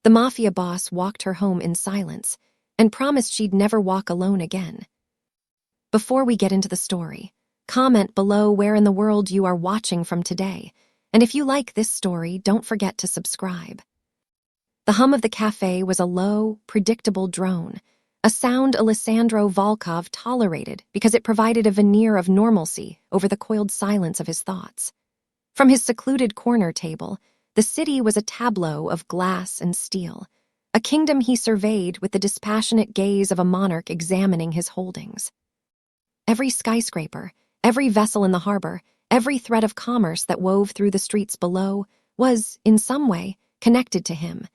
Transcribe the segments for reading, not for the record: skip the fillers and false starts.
The Mafia boss walked her home in silence and promised she'd never walk alone again. Before we get into the story, comment below where in the world you are watching from today, and if you like this story, don't forget to subscribe. The hum of the cafe was a low, predictable drone, a sound Alessandro Volkov tolerated because it provided a veneer of normalcy over the coiled silence of his thoughts. From his secluded corner table, the city was a tableau of glass and steel, a kingdom he surveyed with the dispassionate gaze of a monarch examining his holdings. Every skyscraper, every vessel in the harbor, every thread of commerce that wove through the streets below was, in some way, connected to him,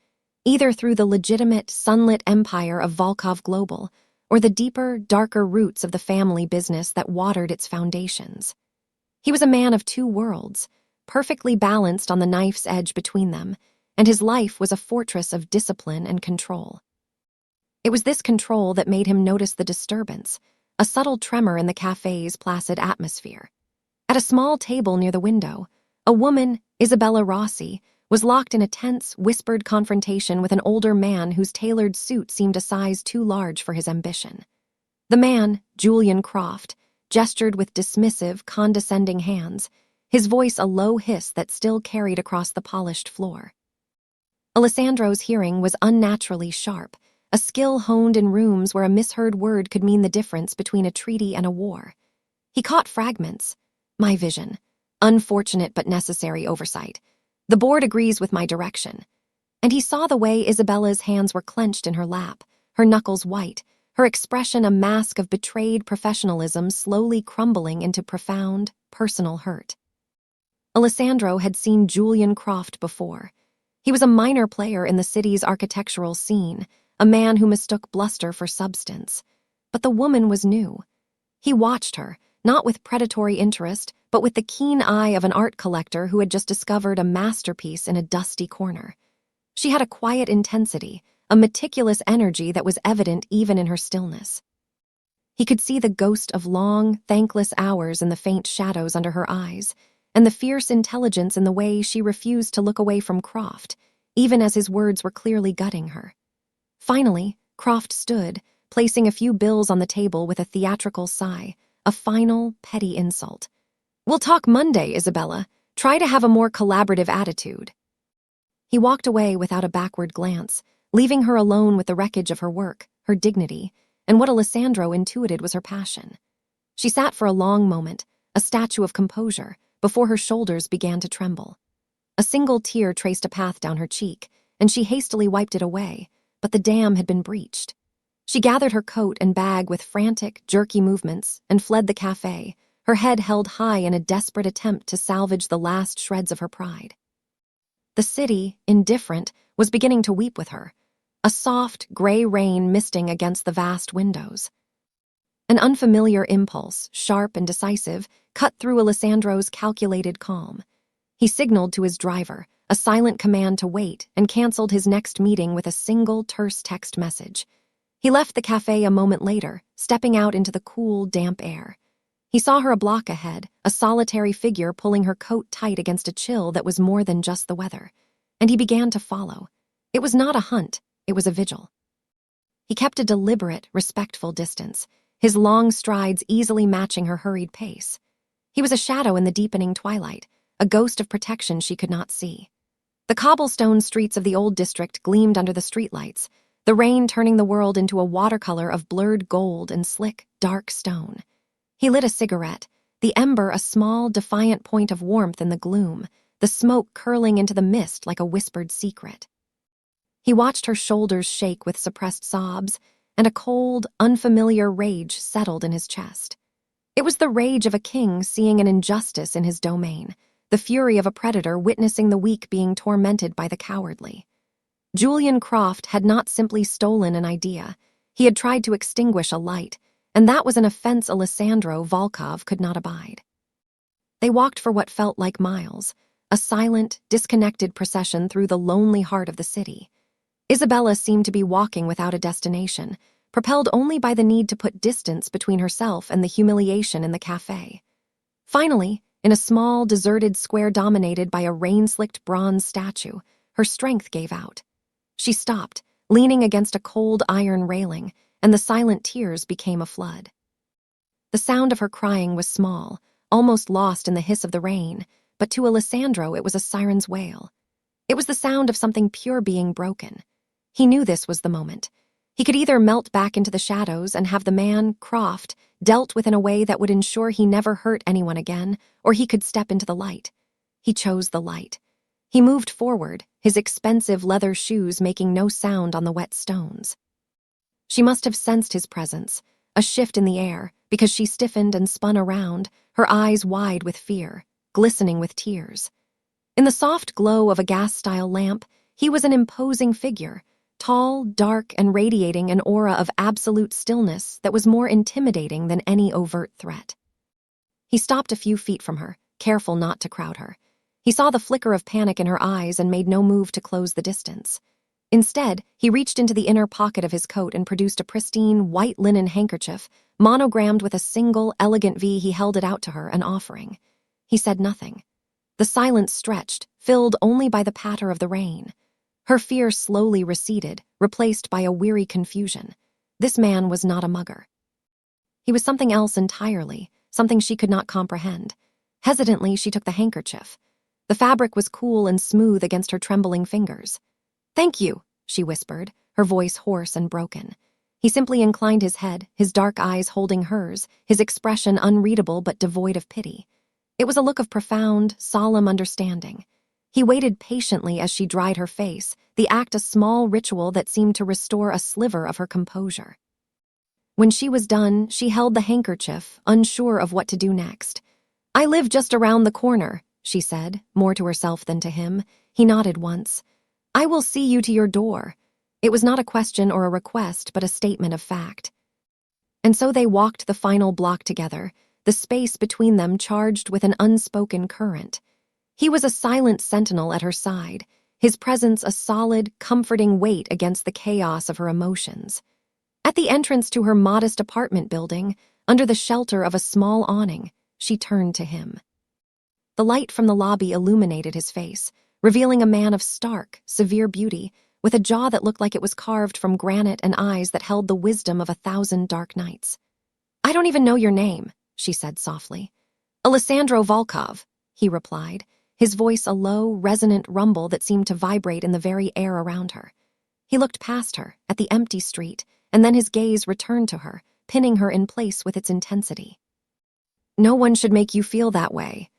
either through the legitimate, sunlit empire of Volkov Global or the deeper, darker roots of the family business that watered its foundations. He was a man of two worlds, perfectly balanced on the knife's edge between them, and his life was a fortress of discipline and control. It was this control that made him notice the disturbance, a subtle tremor in the cafe's placid atmosphere. At a small table near the window, a woman, Isabella Rossi, was locked in a tense, whispered confrontation with an older man whose tailored suit seemed a size too large for his ambition. The man, Julian Croft, gestured with dismissive, condescending hands, his voice a low hiss that still carried across the polished floor. Alessandro's hearing was unnaturally sharp, a skill honed in rooms where a misheard word could mean the difference between a treaty and a war. He caught fragments. My vision. Unfortunate but necessary oversight. The board agrees with my direction. And he saw the way Isabella's hands were clenched in her lap, her knuckles white, her expression a mask of betrayed professionalism slowly crumbling into profound, personal hurt. Alessandro had seen Julian Croft before. He was a minor player in the city's architectural scene, a man who mistook bluster for substance. But the woman was new. He watched her, not with predatory interest, but with the keen eye of an art collector who had just discovered a masterpiece in a dusty corner. She had a quiet intensity, a meticulous energy that was evident even in her stillness. He could see the ghost of long, thankless hours in the faint shadows under her eyes, and the fierce intelligence in the way she refused to look away from Croft, even as his words were clearly gutting her. Finally, Croft stood, placing a few bills on the table with a theatrical sigh, a final, petty insult. "We'll talk Monday, Isabella. Try to have a more collaborative attitude." He walked away without a backward glance, leaving her alone with the wreckage of her work, her dignity, and what Alessandro intuited was her passion. She sat for a long moment, a statue of composure, before her shoulders began to tremble. A single tear traced a path down her cheek, and she hastily wiped it away, but the dam had been breached. She gathered her coat and bag with frantic, jerky movements and fled the cafe, her head held high in a desperate attempt to salvage the last shreds of her pride. The city, indifferent, was beginning to weep with her, a soft, gray rain misting against the vast windows. An unfamiliar impulse, sharp and decisive, cut through Alessandro's calculated calm. He signaled to his driver, a silent command to wait, and canceled his next meeting with a single terse text message. He left the cafe a moment later, stepping out into the cool, damp air. He saw her a block ahead, a solitary figure pulling her coat tight against a chill that was more than just the weather. And he began to follow. It was not a hunt, it was a vigil. He kept a deliberate, respectful distance, his long strides easily matching her hurried pace. He was a shadow in the deepening twilight, a ghost of protection she could not see. The cobblestone streets of the old district gleamed under the streetlights, the rain turning the world into a watercolor of blurred gold and slick, dark stone. He lit a cigarette, the ember a small, defiant point of warmth in the gloom, the smoke curling into the mist like a whispered secret. He watched her shoulders shake with suppressed sobs, and a cold, unfamiliar rage settled in his chest. It was the rage of a king seeing an injustice in his domain, the fury of a predator witnessing the weak being tormented by the cowardly. Julian Croft had not simply stolen an idea, he had tried to extinguish a light, and that was an offense Alessandro Volkov could not abide. They walked for what felt like miles, a silent, disconnected procession through the lonely heart of the city. Isabella seemed to be walking without a destination, propelled only by the need to put distance between herself and the humiliation in the cafe. Finally, in a small, deserted square dominated by a rain-slicked bronze statue, her strength gave out. She stopped, leaning against a cold iron railing, and the silent tears became a flood. The sound of her crying was small, almost lost in the hiss of the rain, but to Alessandro it was a siren's wail. It was the sound of something pure being broken. He knew this was the moment. He could either melt back into the shadows and have the man, Croft, dealt with in a way that would ensure he never hurt anyone again, or he could step into the light. He chose the light. He moved forward, his expensive leather shoes making no sound on the wet stones. She must have sensed his presence, a shift in the air, because she stiffened and spun around, her eyes wide with fear, glistening with tears. In the soft glow of a gas-style lamp, he was an imposing figure, tall, dark, and radiating an aura of absolute stillness that was more intimidating than any overt threat. He stopped a few feet from her, careful not to crowd her. He saw the flicker of panic in her eyes and made no move to close the distance. Instead, he reached into the inner pocket of his coat and produced a pristine, white linen handkerchief, monogrammed with a single, elegant V. He held it out to her, an offering. He said nothing. The silence stretched, filled only by the patter of the rain. Her fear slowly receded, replaced by a weary confusion. This man was not a mugger. He was something else entirely, something she could not comprehend. Hesitantly, she took the handkerchief. The fabric was cool and smooth against her trembling fingers. "Thank you," she whispered, her voice hoarse and broken. He simply inclined his head, his dark eyes holding hers, his expression unreadable but devoid of pity. It was a look of profound, solemn understanding. He waited patiently as she dried her face, the act a small ritual that seemed to restore a sliver of her composure. When she was done, she held the handkerchief, unsure of what to do next. "I live just around the corner," she said, more to herself than to him. He nodded once. "I will see you to your door." It was not a question or a request, but a statement of fact. And so they walked the final block together, the space between them charged with an unspoken current. He was a silent sentinel at her side, his presence a solid, comforting weight against the chaos of her emotions. At the entrance to her modest apartment building, under the shelter of a small awning, she turned to him. The light from the lobby illuminated his face, revealing a man of stark, severe beauty, with a jaw that looked like it was carved from granite and eyes that held the wisdom of 1,000 dark nights. "I don't even know your name," she said softly. "Alessandro Volkov," he replied, his voice a low, resonant rumble that seemed to vibrate in the very air around her. He looked past her, at the empty street, and then his gaze returned to her, pinning her in place with its intensity. "No one should make you feel that way."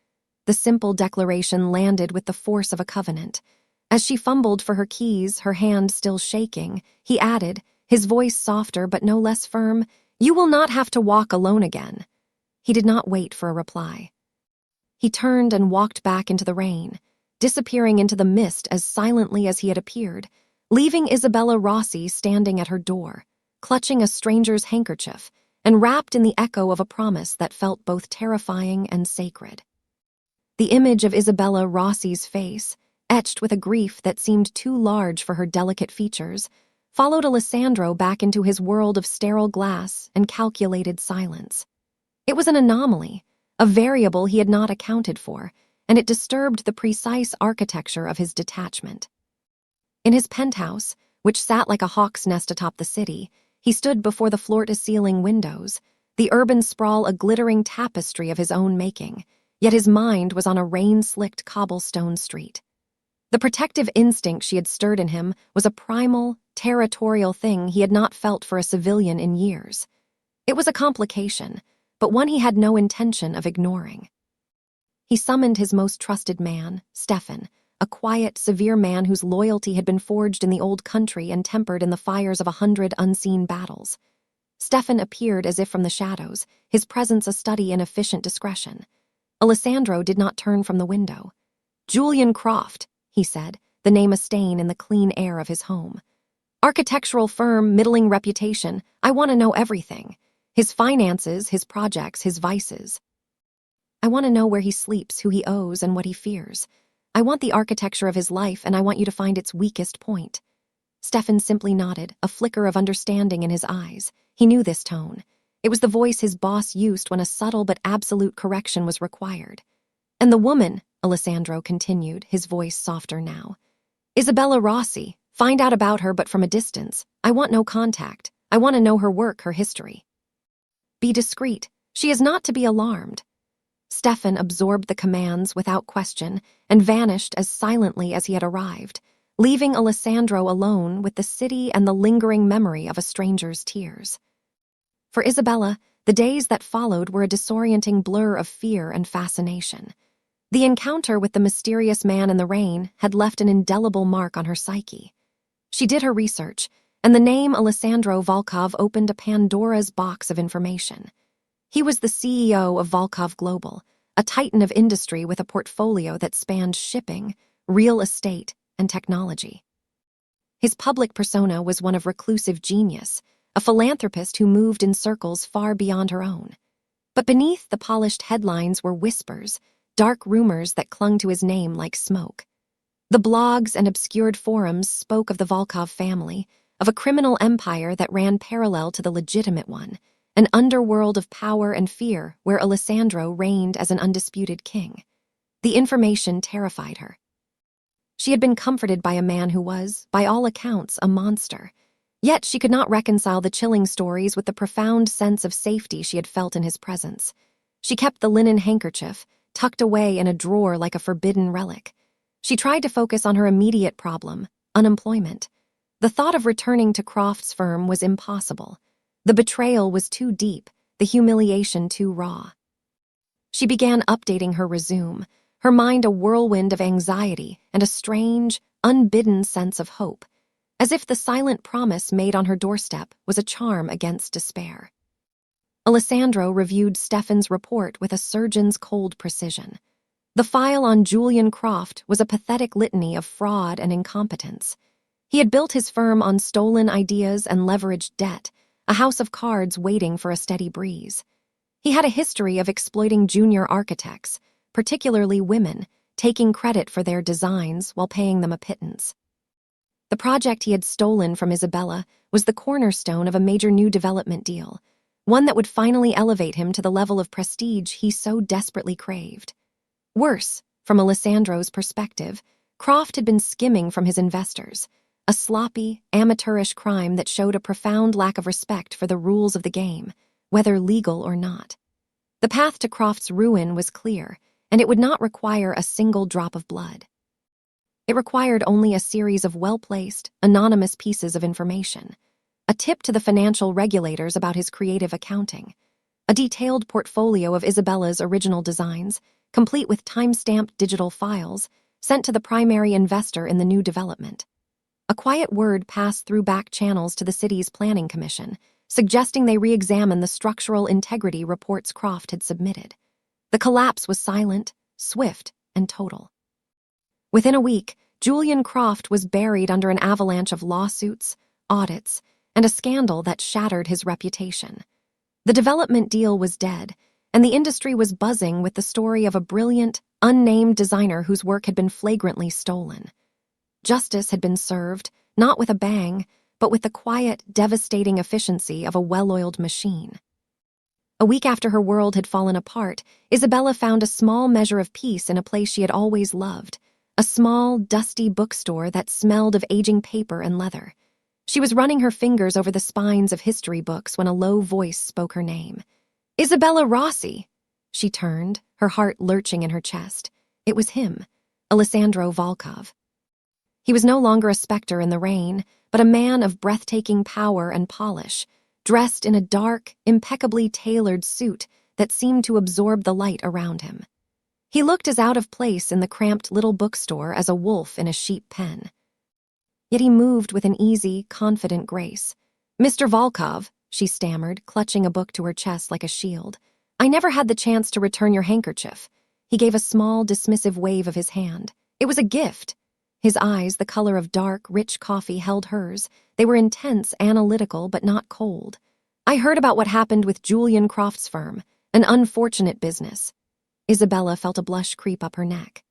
The simple declaration landed with the force of a covenant. As she fumbled for her keys, her hand still shaking, he added, his voice softer but no less firm, "You will not have to walk alone again." He did not wait for a reply. He turned and walked back into the rain, disappearing into the mist as silently as he had appeared, leaving Isabella Rossi standing at her door, clutching a stranger's handkerchief, and wrapped in the echo of a promise that felt both terrifying and sacred. The image of Isabella Rossi's face, etched with a grief that seemed too large for her delicate features, followed Alessandro back into his world of sterile glass and calculated silence. It was an anomaly, a variable he had not accounted for, and it disturbed the precise architecture of his detachment. In his penthouse, which sat like a hawk's nest atop the city, he stood before the floor-to-ceiling windows, the urban sprawl a glittering tapestry of his own making, yet his mind was on a rain-slicked cobblestone street. The protective instinct she had stirred in him was a primal, territorial thing he had not felt for a civilian in years. It was a complication, but one he had no intention of ignoring. He summoned his most trusted man, Stefan, a quiet, severe man whose loyalty had been forged in the old country and tempered in the fires of 100 unseen battles. Stefan appeared as if from the shadows, his presence a study in efficient discretion. Alessandro did not turn from the window. "Julian Croft," he said, the name a stain in the clean air of his home. "Architectural firm, middling reputation. I want to know everything. His finances, his projects, his vices. I want to know where he sleeps, who he owes, and what he fears. I want the architecture of his life, and I want you to find its weakest point." Stefan simply nodded, a flicker of understanding in his eyes. He knew this tone. It was the voice his boss used when a subtle but absolute correction was required. "And the woman," Alessandro continued, his voice softer now. "Isabella Rossi, Find out about her, but from a distance. I want no contact. I want to know her work, her history. Be discreet. She is not to be alarmed. Stefan absorbed the commands without question and vanished as silently as he had arrived, leaving Alessandro alone with the city and the lingering memory of a stranger's tears. For Isabella, the days that followed were a disorienting blur of fear and fascination. The encounter with the mysterious man in the rain had left an indelible mark on her psyche. She did her research, and the name Alessandro Volkov opened a Pandora's box of information. He was the CEO of Volkov Global, a titan of industry with a portfolio that spanned shipping, real estate, and technology. His public persona was one of reclusive genius, a philanthropist who moved in circles far beyond her own. But beneath the polished headlines were whispers, dark rumors that clung to his name like smoke. The blogs and obscured forums spoke of the Volkov family, of a criminal empire that ran parallel to the legitimate one, an underworld of power and fear where Alessandro reigned as an undisputed king. The information terrified her. She had been comforted by a man who was, by all accounts, a monster. Yet she could not reconcile the chilling stories with the profound sense of safety she had felt in his presence. She kept the linen handkerchief, tucked away in a drawer like a forbidden relic. She tried to focus on her immediate problem, unemployment. The thought of returning to Croft's firm was impossible. The betrayal was too deep, the humiliation too raw. She began updating her resume, her mind a whirlwind of anxiety and a strange, unbidden sense of hope, as if the silent promise made on her doorstep was a charm against despair. Alessandro reviewed Stefan's report with a surgeon's cold precision. The file on Julian Croft was a pathetic litany of fraud and incompetence. He had built his firm on stolen ideas and leveraged debt, a house of cards waiting for a steady breeze. He had a history of exploiting junior architects, particularly women, taking credit for their designs while paying them a pittance. The project he had stolen from Isabella was the cornerstone of a major new development deal, one that would finally elevate him to the level of prestige he so desperately craved. Worse, from Alessandro's perspective, Croft had been skimming from his investors, a sloppy, amateurish crime that showed a profound lack of respect for the rules of the game, whether legal or not. The path to Croft's ruin was clear, and it would not require a single drop of blood. It required only a series of well-placed, anonymous pieces of information, a tip to the financial regulators about his creative accounting, a detailed portfolio of Isabella's original designs, complete with time-stamped digital files, sent to the primary investor in the new development. A quiet word passed through back channels to the city's planning commission, suggesting they re-examine the structural integrity reports Croft had submitted. The collapse was silent, swift, and total. Within a week, Julian Croft was buried under an avalanche of lawsuits, audits, and a scandal that shattered his reputation. The development deal was dead, and the industry was buzzing with the story of a brilliant, unnamed designer whose work had been flagrantly stolen. Justice had been served, not with a bang, but with the quiet, devastating efficiency of a well-oiled machine. A week after her world had fallen apart, Isabella found a small measure of peace in a place she had always loved, a small, dusty bookstore that smelled of aging paper and leather. She was running her fingers over the spines of history books when a low voice spoke her name. "Isabella Rossi!" She turned, her heart lurching in her chest. It was him, Alessandro Volkov. He was no longer a specter in the rain, but a man of breathtaking power and polish, dressed in a dark, impeccably tailored suit that seemed to absorb the light around him. He looked as out of place in the cramped little bookstore as a wolf in a sheep pen. Yet he moved with an easy, confident grace. "Mr. Volkov," she stammered, clutching a book to her chest like a shield. "I never had the chance to return your handkerchief." He gave a small, dismissive wave of his hand. "It was a gift." His eyes, the color of dark, rich coffee, held hers. They were intense, analytical, but not cold. "I heard about what happened with Julian Croft's firm. An unfortunate business." Isabella felt a blush creep up her neck.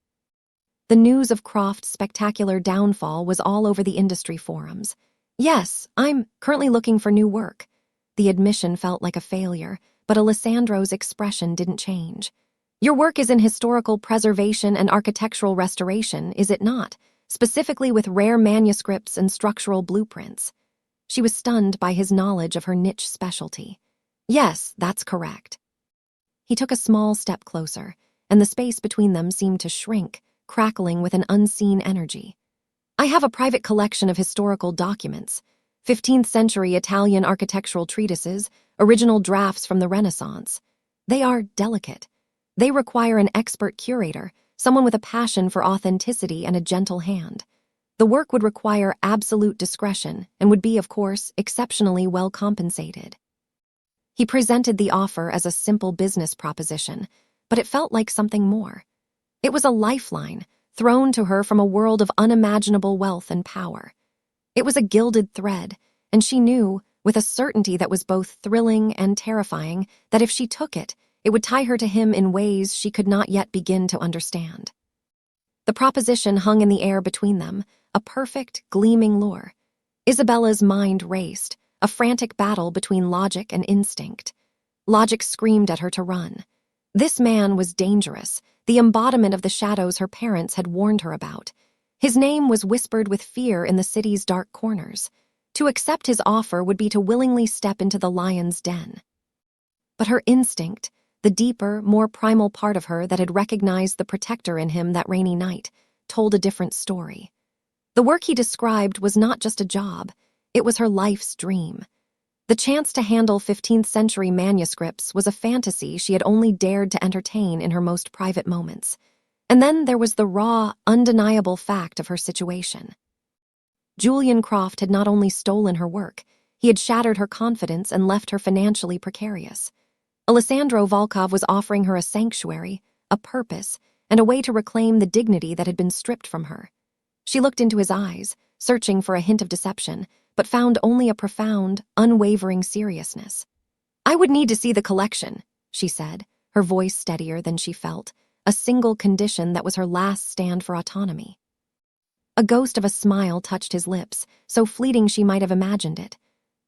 The news of Croft's spectacular downfall was all over the industry forums. "Yes, I'm currently looking for new work." The admission felt like a failure, but Alessandro's expression didn't change. "Your work is in historical preservation and architectural restoration, is it not? specifically with rare manuscripts and structural blueprints. She was stunned by his knowledge of her niche specialty. Yes, that's correct. He took a small step closer, and the space between them seemed to shrink, crackling with an unseen energy. I have a private collection of historical documents, 15th century Italian architectural treatises, original drafts from the Renaissance. They are delicate. They require an expert curator, someone with a passion for authenticity and a gentle hand. The work would require absolute discretion and would be, of course, exceptionally well compensated. He presented the offer as a simple business proposition, but it felt like something more. It was a lifeline thrown to her from a world of unimaginable wealth and power. It was a gilded thread, and she knew, with a certainty that was both thrilling and terrifying, that if she took it, it would tie her to him in ways she could not yet begin to understand. The proposition hung in the air between them, a perfect, gleaming lure. Isabella's mind raced, a frantic battle between logic and instinct. Logic screamed at her to run. This man was dangerous, the embodiment of the shadows her parents had warned her about. His name was whispered with fear in the city's dark corners. To accept his offer would be to willingly step into the lion's den. But her instinct, the deeper, more primal part of her that had recognized the protector in him that rainy night, told a different story. The work he described was not just a job, it was her life's dream. The chance to handle 15th century manuscripts was a fantasy she had only dared to entertain in her most private moments. And then there was the raw, undeniable fact of her situation. Julian Croft had not only stolen her work, he had shattered her confidence and left her financially precarious. Alessandro Volkov was offering her a sanctuary, a purpose, and a way to reclaim the dignity that had been stripped from her. She looked into his eyes, searching for a hint of deception, but found only a profound, unwavering seriousness. "I would need to see the collection," she said, her voice steadier than she felt, a single condition that was her last stand for autonomy. A ghost of a smile touched his lips, so fleeting she might have imagined it.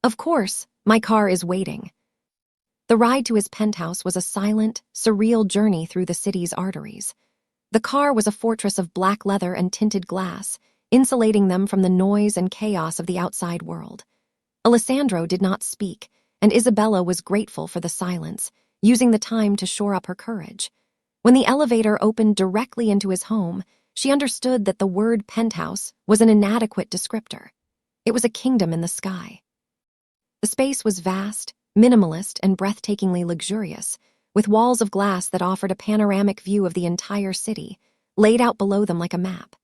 "Of course, my car is waiting." The ride to his penthouse was a silent, surreal journey through the city's arteries. The car was a fortress of black leather and tinted glass, insulating them from the noise and chaos of the outside world. Alessandro did not speak, and Isabella was grateful for the silence, using the time to shore up her courage. When the elevator opened directly into his home, she understood that the word penthouse was an inadequate descriptor. It was a kingdom in the sky. The space was vast, minimalist, and breathtakingly luxurious, with walls of glass that offered a panoramic view of the entire city, laid out below them like a map.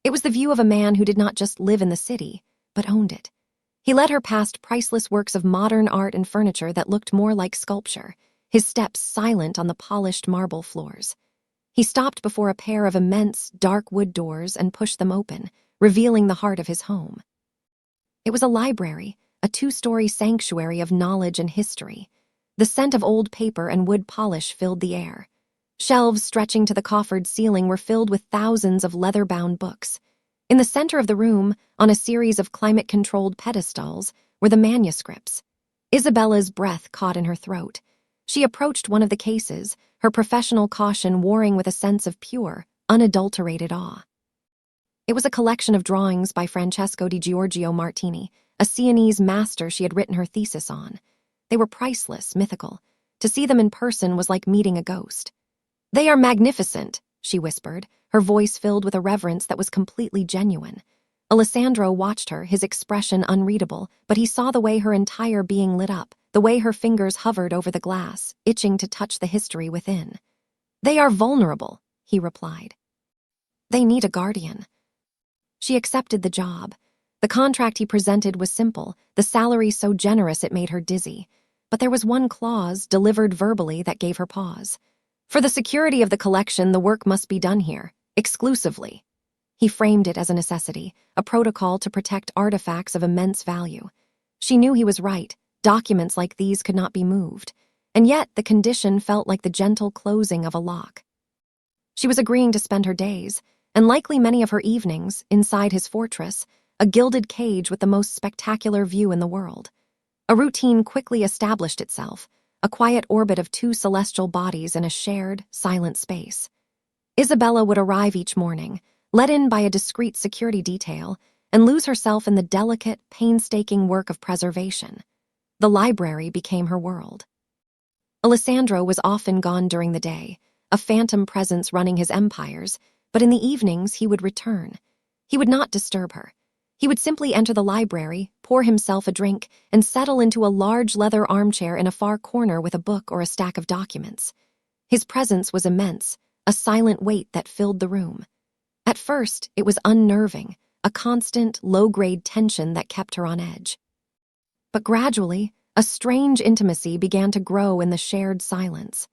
It was the view of a man who did not just live in the city, but owned it. He led her past priceless works of modern art and furniture that looked more like sculpture, his steps silent on the polished marble floors. He stopped before a pair of immense, dark wood doors and pushed them open, revealing the heart of his home. It was a library, a 2-story sanctuary of knowledge and history. The scent of old paper and wood polish filled the air. Shelves stretching to the coffered ceiling were filled with thousands of leather-bound books. In the center of the room, on a series of climate-controlled pedestals, were the manuscripts. Isabella's breath caught in her throat. She approached one of the cases, her professional caution warring with a sense of pure, unadulterated awe. It was a collection of drawings by Francesco di Giorgio Martini, a Sienese master she had written her thesis on. They were priceless, mythical. To see them in person was like meeting a ghost. "They are magnificent," she whispered, her voice filled with a reverence that was completely genuine. Alessandro watched her, his expression unreadable, but he saw the way her entire being lit up, the way her fingers hovered over the glass, itching to touch the history within. "They are vulnerable," he replied. "They need a guardian." She accepted the job. The contract he presented was simple, the salary so generous it made her dizzy. But there was one clause, delivered verbally, that gave her pause. "For the security of the collection, the work must be done here, exclusively." He framed it as a necessity, a protocol to protect artifacts of immense value. She knew he was right. Documents like these could not be moved. And yet the condition felt like the gentle closing of a lock. She was agreeing to spend her days, and likely many of her evenings, inside his fortress, a gilded cage with the most spectacular view in the world. A routine quickly established itself, a quiet orbit of 2 celestial bodies in a shared, silent space. Isabella would arrive each morning, let in by a discreet security detail, and lose herself in the delicate, painstaking work of preservation. The library became her world. Alessandro was often gone during the day, a phantom presence running his empires, but in the evenings he would return. He would not disturb her. He would simply enter the library, pour himself a drink, and settle into a large leather armchair in a far corner with a book or a stack of documents. His presence was immense, a silent weight that filled the room. At first, it was unnerving, a constant, low-grade tension that kept her on edge. But gradually, a strange intimacy began to grow in the shared silence.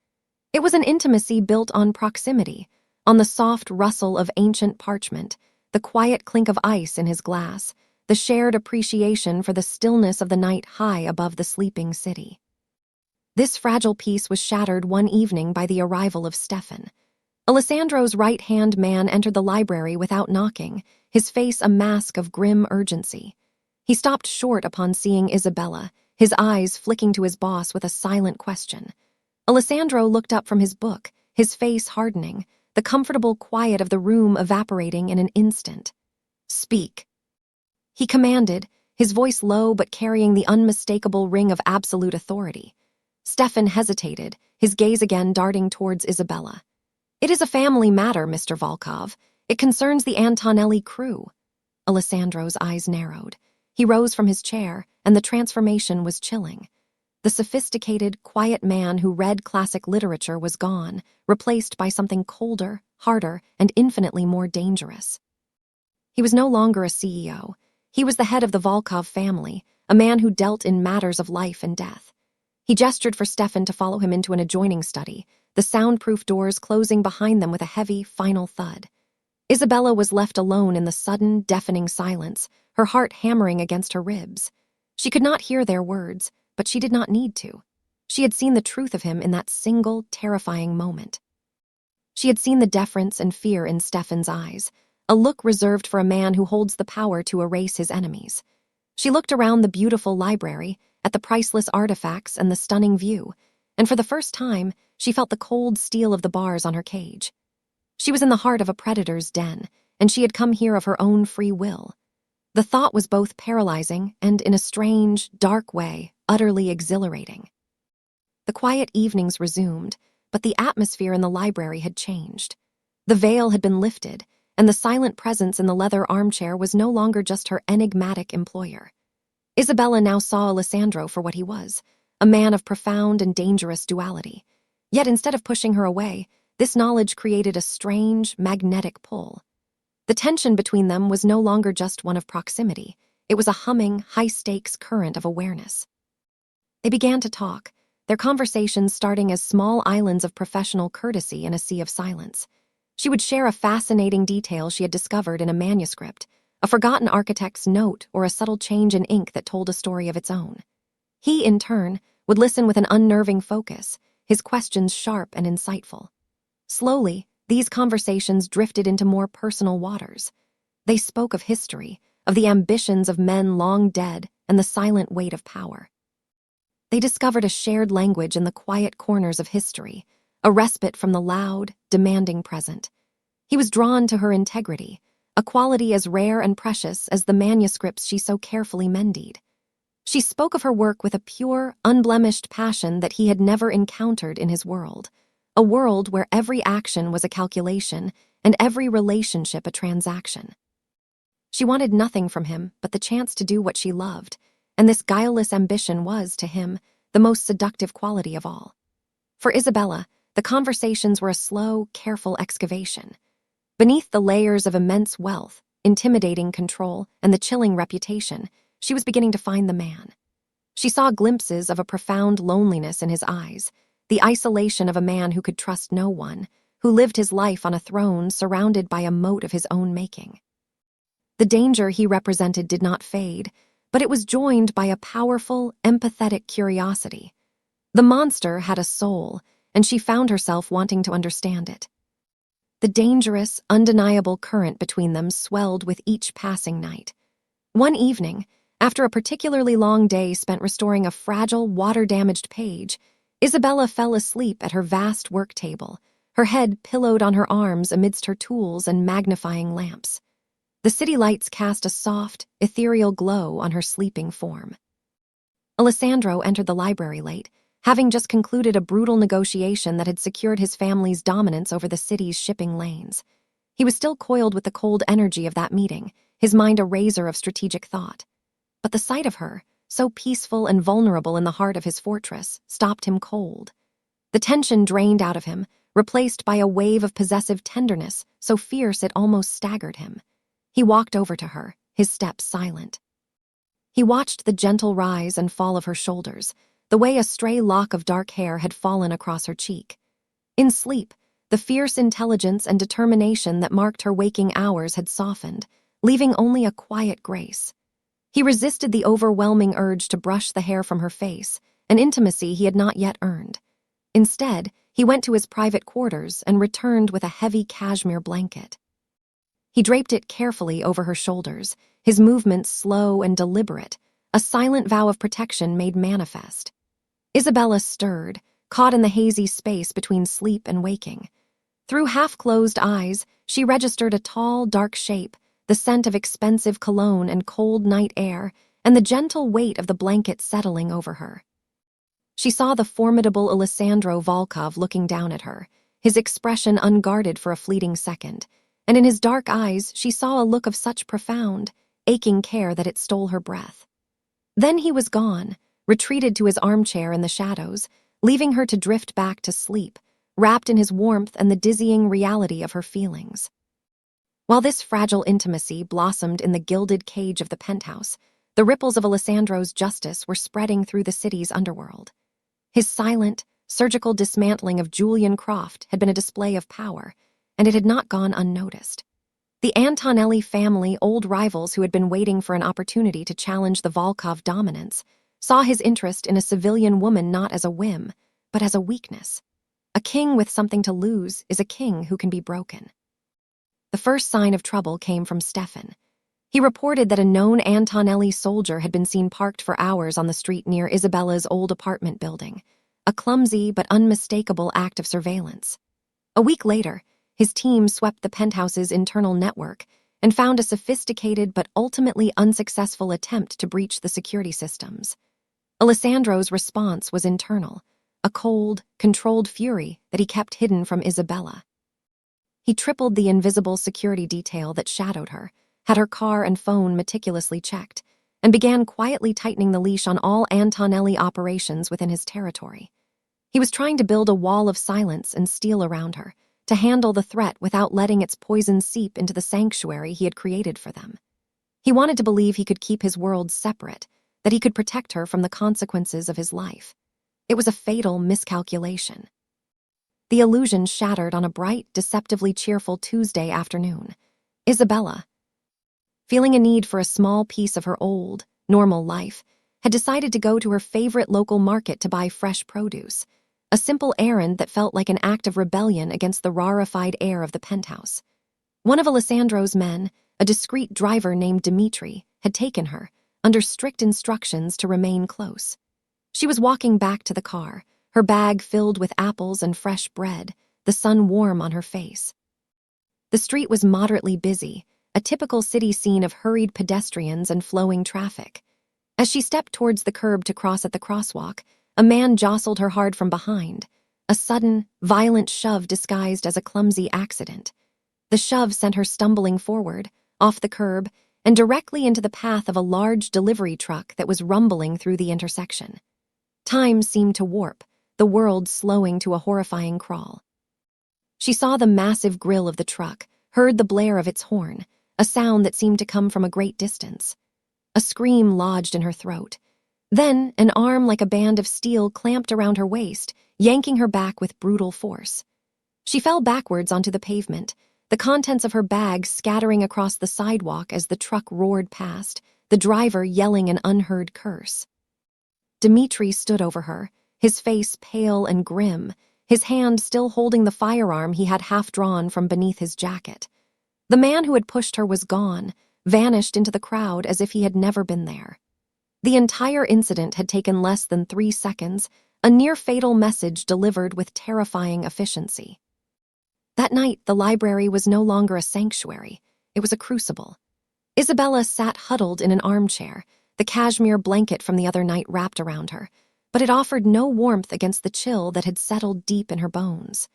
It was an intimacy built on proximity, on the soft rustle of ancient parchment, the quiet clink of ice in his glass, the shared appreciation for the stillness of the night high above the sleeping city. This fragile peace was shattered one evening by the arrival of Stefan. Alessandro's right-hand man entered the library without knocking, his face a mask of grim urgency. He stopped short upon seeing Isabella, his eyes flicking to his boss with a silent question. Alessandro looked up from his book, his face hardening, the comfortable quiet of the room evaporating in an instant. "Speak," he commanded, his voice low but carrying the unmistakable ring of absolute authority. Stefan hesitated, his gaze again darting towards Isabella. "It is a family matter, Mr. Volkov. It concerns the Antonelli crew." Alessandro's eyes narrowed. He rose from his chair, and the transformation was chilling. The sophisticated, quiet man who read classic literature was gone, replaced by something colder, harder, and infinitely more dangerous. He was no longer a CEO. He was the head of the Volkov family, a man who dealt in matters of life and death. He gestured for Stefan to follow him into an adjoining study, the soundproof doors closing behind them with a heavy, final thud. Isabella was left alone in the sudden, deafening silence, her heart hammering against her ribs. She could not hear their words, but she did not need to. She had seen the truth of him in that single, terrifying moment. She had seen the deference and fear in Stefan's eyes, a look reserved for a man who holds the power to erase his enemies. She looked around the beautiful library, at the priceless artifacts and the stunning view, and for the first time, she felt the cold steel of the bars on her cage. She was in the heart of a predator's den, and she had come here of her own free will. The thought was both paralyzing and, in a strange, dark way, utterly exhilarating. The quiet evenings resumed, but the atmosphere in the library had changed. The veil had been lifted, and the silent presence in the leather armchair was no longer just her enigmatic employer. Isabella now saw Alessandro for what he was, a man of profound and dangerous duality. Yet instead of pushing her away, this knowledge created a strange, magnetic pull. The tension between them was no longer just one of proximity. It was a humming, high-stakes current of awareness. They began to talk, their conversations starting as small islands of professional courtesy in a sea of silence. She would share a fascinating detail she had discovered in a manuscript, a forgotten architect's note or a subtle change in ink that told a story of its own. He, in turn, would listen with an unnerving focus, his questions sharp and insightful. Slowly, these conversations drifted into more personal waters. They spoke of history, of the ambitions of men long dead, and the silent weight of power. They discovered a shared language in the quiet corners of history, a respite from the loud, demanding present. He was drawn to her integrity, a quality as rare and precious as the manuscripts she so carefully mended. She spoke of her work with a pure, unblemished passion that he had never encountered in his world. A world where every action was a calculation and every relationship a transaction. She wanted nothing from him but the chance to do what she loved, and this guileless ambition was, to him, the most seductive quality of all. For Isabella, the conversations were a slow, careful excavation. Beneath the layers of immense wealth, intimidating control, and the chilling reputation, she was beginning to find the man. She saw glimpses of a profound loneliness in his eyes, the isolation of a man who could trust no one, who lived his life on a throne surrounded by a moat of his own making. The danger he represented did not fade, but it was joined by a powerful, empathetic curiosity. The monster had a soul, and she found herself wanting to understand it. The dangerous, undeniable current between them swelled with each passing night. One evening, after a particularly long day spent restoring a fragile, water-damaged page, Isabella fell asleep at her vast work table, her head pillowed on her arms amidst her tools and magnifying lamps. The city lights cast a soft, ethereal glow on her sleeping form. Alessandro entered the library late, having just concluded a brutal negotiation that had secured his family's dominance over the city's shipping lanes. He was still coiled with the cold energy of that meeting, his mind a razor of strategic thought. But the sight of her, so peaceful and vulnerable in the heart of his fortress, stopped him cold. The tension drained out of him, replaced by a wave of possessive tenderness so fierce it almost staggered him. He walked over to her, his steps silent. He watched the gentle rise and fall of her shoulders, the way a stray lock of dark hair had fallen across her cheek. In sleep, the fierce intelligence and determination that marked her waking hours had softened, leaving only a quiet grace. He resisted the overwhelming urge to brush the hair from her face, an intimacy he had not yet earned. Instead, he went to his private quarters and returned with a heavy cashmere blanket. He draped it carefully over her shoulders, his movements slow and deliberate, a silent vow of protection made manifest. Isabella stirred, caught in the hazy space between sleep and waking. Through half-closed eyes, she registered a tall, dark shape, the scent of expensive cologne and cold night air, and the gentle weight of the blanket settling over her. She saw the formidable Alessandro Volkov looking down at her, his expression unguarded for a fleeting second, and in his dark eyes she saw a look of such profound, aching care that it stole her breath. Then he was gone, retreated to his armchair in the shadows, leaving her to drift back to sleep, wrapped in his warmth and the dizzying reality of her feelings. While this fragile intimacy blossomed in the gilded cage of the penthouse, the ripples of Alessandro's justice were spreading through the city's underworld. His silent, surgical dismantling of Julian Croft had been a display of power, and it had not gone unnoticed. The Antonelli family, old rivals who had been waiting for an opportunity to challenge the Volkov dominance, saw his interest in a civilian woman not as a whim, but as a weakness. A king with something to lose is a king who can be broken. The first sign of trouble came from Stefan. He reported that a known Antonelli soldier had been seen parked for hours on the street near Isabella's old apartment building, a clumsy but unmistakable act of surveillance. A week later, his team swept the penthouse's internal network and found a sophisticated but ultimately unsuccessful attempt to breach the security systems. Alessandro's response was internal, a cold, controlled fury that he kept hidden from Isabella. He tripled the invisible security detail that shadowed her, had her car and phone meticulously checked, and began quietly tightening the leash on all Antonelli operations within his territory. He was trying to build a wall of silence and steel around her, to handle the threat without letting its poison seep into the sanctuary he had created for them. He wanted to believe he could keep his worlds separate, that he could protect her from the consequences of his life. It was a fatal miscalculation. The illusion shattered on a bright, deceptively cheerful Tuesday afternoon. Isabella, feeling a need for a small piece of her old, normal life, had decided to go to her favorite local market to buy fresh produce, a simple errand that felt like an act of rebellion against the rarefied air of the penthouse. One of Alessandro's men, a discreet driver named Dimitri, had taken her, under strict instructions to remain close. She was walking back to the car, her bag filled with apples and fresh bread, the sun warm on her face. The street was moderately busy, a typical city scene of hurried pedestrians and flowing traffic. As she stepped towards the curb to cross at the crosswalk, a man jostled her hard from behind, a sudden, violent shove disguised as a clumsy accident. The shove sent her stumbling forward, off the curb, and directly into the path of a large delivery truck that was rumbling through the intersection. Time seemed to warp, the world slowing to a horrifying crawl. She saw the massive grille of the truck, heard the blare of its horn, a sound that seemed to come from a great distance. A scream lodged in her throat. Then, an arm like a band of steel clamped around her waist, yanking her back with brutal force. She fell backwards onto the pavement, the contents of her bag scattering across the sidewalk as the truck roared past, the driver yelling an unheard curse. Dimitri stood over her, his face pale and grim, his hand still holding the firearm he had half drawn from beneath his jacket. The man who had pushed her was gone, vanished into the crowd as if he had never been there. The entire incident had taken less than 3 seconds, a near-fatal message delivered with terrifying efficiency. That night, the library was no longer a sanctuary. It was a crucible. Isabella sat huddled in an armchair, the cashmere blanket from the other night wrapped around her, but it offered no warmth against the chill that had settled deep in her bones.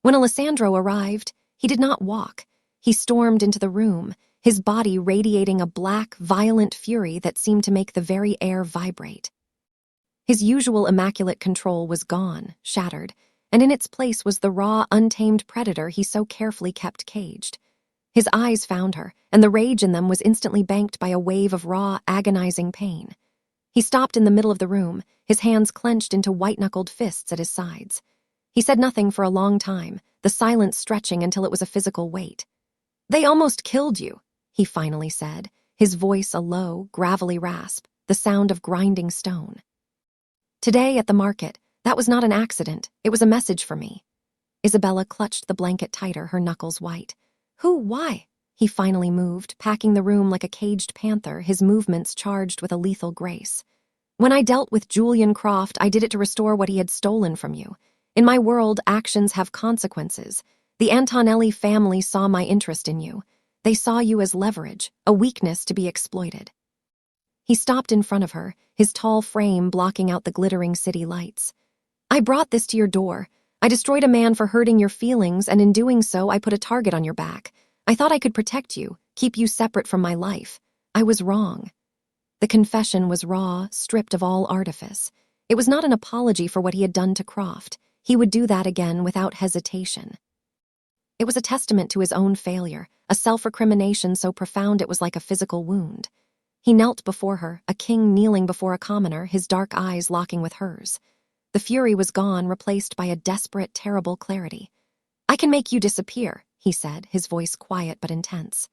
When Alessandro arrived, he did not walk. He stormed into the room, his body radiating a black, violent fury that seemed to make the very air vibrate. His usual immaculate control was gone, shattered, and in its place was the raw, untamed predator he so carefully kept caged. His eyes found her, and the rage in them was instantly banked by a wave of raw, agonizing pain. He stopped in the middle of the room, his hands clenched into white-knuckled fists at his sides. He said nothing for a long time, the silence stretching until it was a physical weight. "They almost killed you," he finally said, his voice a low, gravelly rasp, the sound of grinding stone. "Today at the market, that was not an accident, it was a message for me." Isabella clutched the blanket tighter, her knuckles white. "Who? Why?" He finally moved, packing the room like a caged panther, his movements charged with a lethal grace. "When I dealt with Julian Croft, I did it to restore what he had stolen from you. In my world, actions have consequences. The Antonelli family saw my interest in you. They saw you as leverage, a weakness to be exploited." He stopped in front of her, his tall frame blocking out the glittering city lights. "I brought this to your door. I destroyed a man for hurting your feelings, and in doing so, I put a target on your back. I thought I could protect you, keep you separate from my life. I was wrong." The confession was raw, stripped of all artifice. It was not an apology for what he had done to Croft. He would do that again without hesitation. It was a testament to his own failure, a self-recrimination so profound it was like a physical wound. He knelt before her, a king kneeling before a commoner, his dark eyes locking with hers. The fury was gone, replaced by a desperate, terrible clarity. "I can make you disappear," he said, his voice quiet but intense.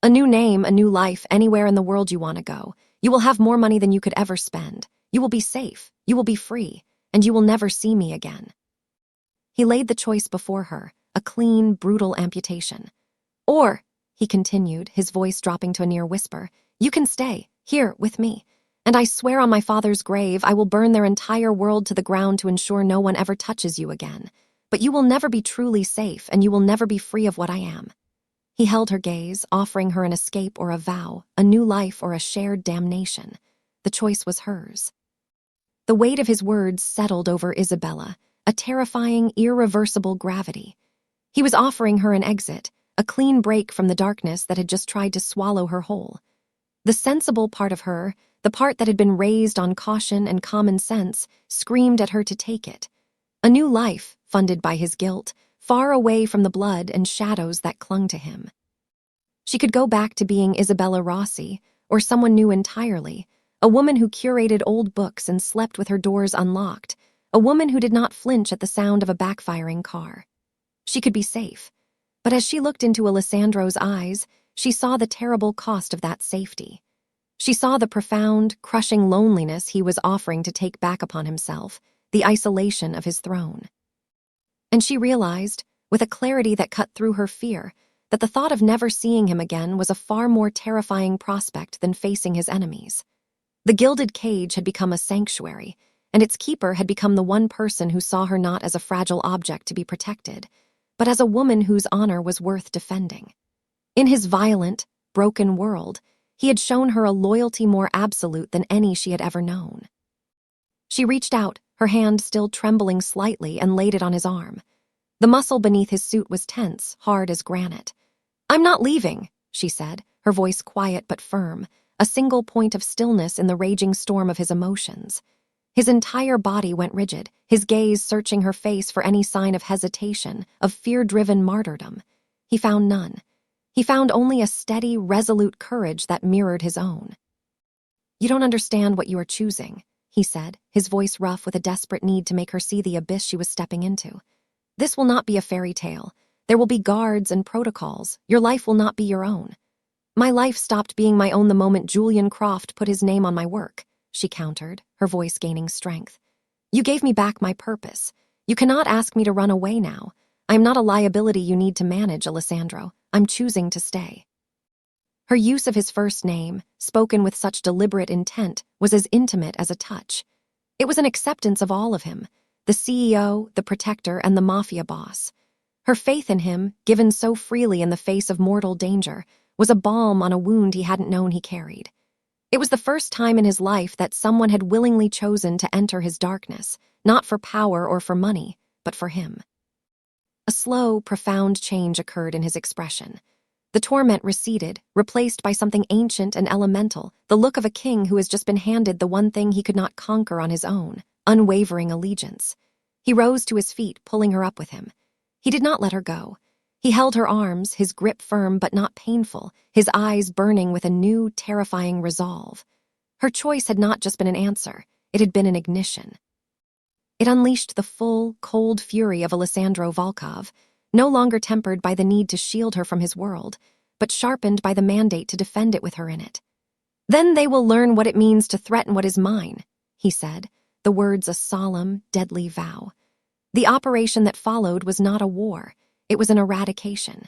"A new name, a new life, anywhere in the world you want to go. You will have more money than you could ever spend. You will be safe, you will be free, and you will never see me again." He laid the choice before her, a clean, brutal amputation. "Or," he continued, his voice dropping to a near whisper, "you can stay, here, with me. And I swear on my father's grave, I will burn their entire world to the ground to ensure no one ever touches you again. But you will never be truly safe, and you will never be free of what I am." He held her gaze, offering her an escape or a vow, a new life or a shared damnation. The choice was hers. The weight of his words settled over Isabella, a terrifying, irreversible gravity. He was offering her an exit, a clean break from the darkness that had just tried to swallow her whole. The sensible part of her, the part that had been raised on caution and common sense, screamed at her to take it. A new life, funded by his guilt, far away from the blood and shadows that clung to him. She could go back to being Isabella Rossi, or someone new entirely, a woman who curated old books and slept with her doors unlocked, a woman who did not flinch at the sound of a backfiring car. She could be safe, but as she looked into Alessandro's eyes, she saw the terrible cost of that safety. She saw the profound, crushing loneliness he was offering to take back upon himself, the isolation of his throne. And she realized, with a clarity that cut through her fear, that the thought of never seeing him again was a far more terrifying prospect than facing his enemies. The gilded cage had become a sanctuary, and its keeper had become the one person who saw her not as a fragile object to be protected, but as a woman whose honor was worth defending. In his violent, broken world, he had shown her a loyalty more absolute than any she had ever known. She reached out, her hand still trembling slightly, and laid it on his arm. The muscle beneath his suit was tense, hard as granite. "I'm not leaving," she said, her voice quiet but firm, a single point of stillness in the raging storm of his emotions. His entire body went rigid, his gaze searching her face for any sign of hesitation, of fear-driven martyrdom. He found none. He found only a steady, resolute courage that mirrored his own. "You don't understand what you are choosing," he said, his voice rough with a desperate need to make her see the abyss she was stepping into. "This will not be a fairy tale. There will be guards and protocols. Your life will not be your own." "My life stopped being my own the moment Julian Croft put his name on my work," she countered, her voice gaining strength. "You gave me back my purpose. You cannot ask me to run away now. I am not a liability you need to manage, Alessandro. I'm choosing to stay." Her use of his first name, spoken with such deliberate intent, was as intimate as a touch. It was an acceptance of all of him, the CEO, the protector, and the Mafia boss. Her faith in him, given so freely in the face of mortal danger, was a balm on a wound he hadn't known he carried. It was the first time in his life that someone had willingly chosen to enter his darkness, not for power or for money, but for him. A slow, profound change occurred in his expression. The torment receded, replaced by something ancient and elemental, the look of a king who has just been handed the one thing he could not conquer on his own, unwavering allegiance. He rose to his feet, pulling her up with him. He did not let her go. He held her arms, his grip firm but not painful, his eyes burning with a new, terrifying resolve. Her choice had not just been an answer, it had been an ignition. It unleashed the full, cold fury of Alessandro Volkov, no longer tempered by the need to shield her from his world, but sharpened by the mandate to defend it with her in it. "Then they will learn what it means to threaten what is mine," he said, the words a solemn, deadly vow. The operation that followed was not a war, it was an eradication.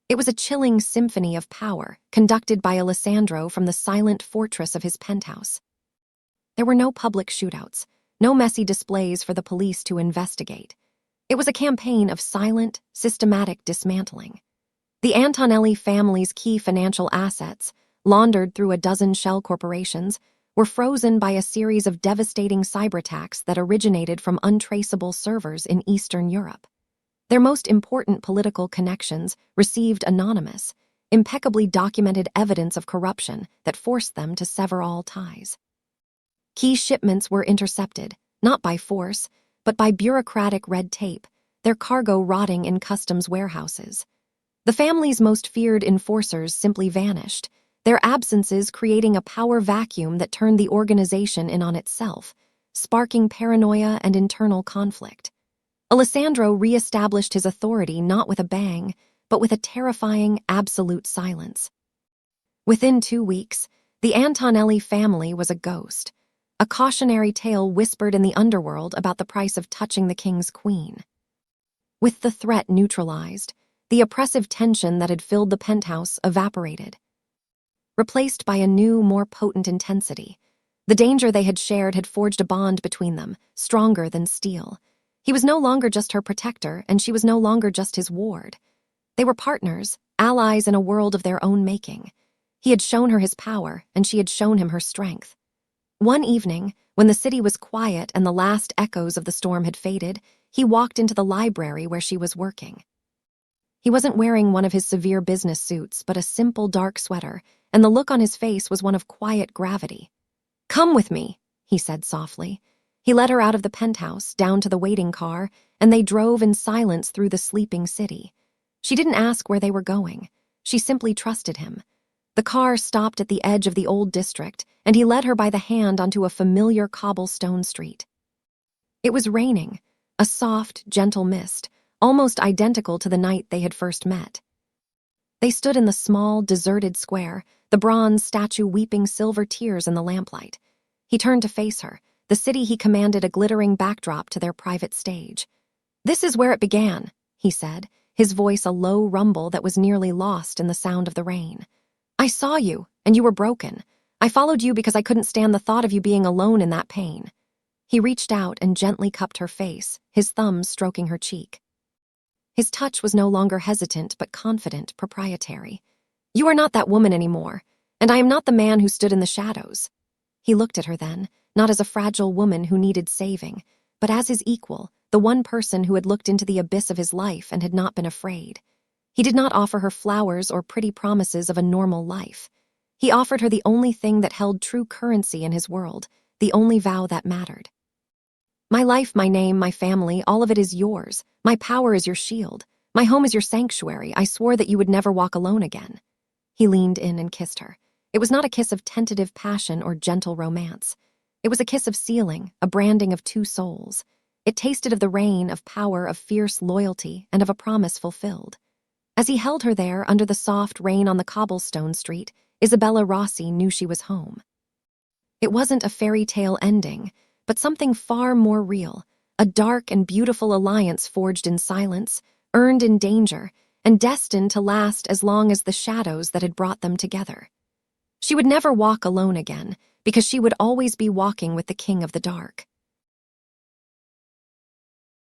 It was a chilling symphony of power, conducted by Alessandro from the silent fortress of his penthouse. There were no public shootouts, no messy displays for the police to investigate. It was a campaign of silent, systematic dismantling. The Antonelli family's key financial assets, laundered through a dozen shell corporations, were frozen by a series of devastating cyberattacks that originated from untraceable servers in Eastern Europe. Their most important political connections received anonymous, impeccably documented evidence of corruption that forced them to sever all ties. Key shipments were intercepted, not by force, but by bureaucratic red tape, their cargo rotting in customs warehouses. The family's most feared enforcers simply vanished, their absences creating a power vacuum that turned the organization in on itself, sparking paranoia and internal conflict. Alessandro re-established his authority not with a bang, but with a terrifying, absolute silence. Within 2 weeks, the Antonelli family was a ghost, a cautionary tale whispered in the underworld about the price of touching the king's queen. With the threat neutralized, the oppressive tension that had filled the penthouse evaporated, replaced by a new, more potent intensity. The danger they had shared had forged a bond between them, stronger than steel. He was no longer just her protector, and she was no longer just his ward. They were partners, allies in a world of their own making. He had shown her his power, and she had shown him her strength. One evening, when the city was quiet and the last echoes of the storm had faded, he walked into the library where she was working. He wasn't wearing one of his severe business suits, but a simple dark sweater, and the look on his face was one of quiet gravity. "Come with me," he said softly. He led her out of the penthouse, down to the waiting car, and they drove in silence through the sleeping city. She didn't ask where they were going. She simply trusted him. The car stopped at the edge of the old district, and he led her by the hand onto a familiar cobblestone street. It was raining, a soft, gentle mist, almost identical to the night they had first met. They stood in the small, deserted square, the bronze statue weeping silver tears in the lamplight. He turned to face her, the city he commanded a glittering backdrop to their private stage. "This is where it began," he said, his voice a low rumble that was nearly lost in the sound of the rain. "I saw you, and you were broken. I followed you because I couldn't stand the thought of you being alone in that pain." He reached out and gently cupped her face, his thumbs stroking her cheek. His touch was no longer hesitant but confident, proprietary. "You are not that woman anymore, and I am not the man who stood in the shadows." He looked at her then, not as a fragile woman who needed saving, but as his equal, the one person who had looked into the abyss of his life and had not been afraid. He did not offer her flowers or pretty promises of a normal life. He offered her the only thing that held true currency in his world, the only vow that mattered. "My life, my name, my family, all of it is yours. My power is your shield. My home is your sanctuary. I swore that you would never walk alone again." He leaned in and kissed her. It was not a kiss of tentative passion or gentle romance. It was a kiss of sealing, a branding of two souls. It tasted of the rain, of power, of fierce loyalty, and of a promise fulfilled. As he held her there under the soft rain on the cobblestone street, Isabella Rossi knew she was home. It wasn't a fairy tale ending, but something far more real, a dark and beautiful alliance forged in silence, earned in danger, and destined to last as long as the shadows that had brought them together. She would never walk alone again, because she would always be walking with the King of the Dark.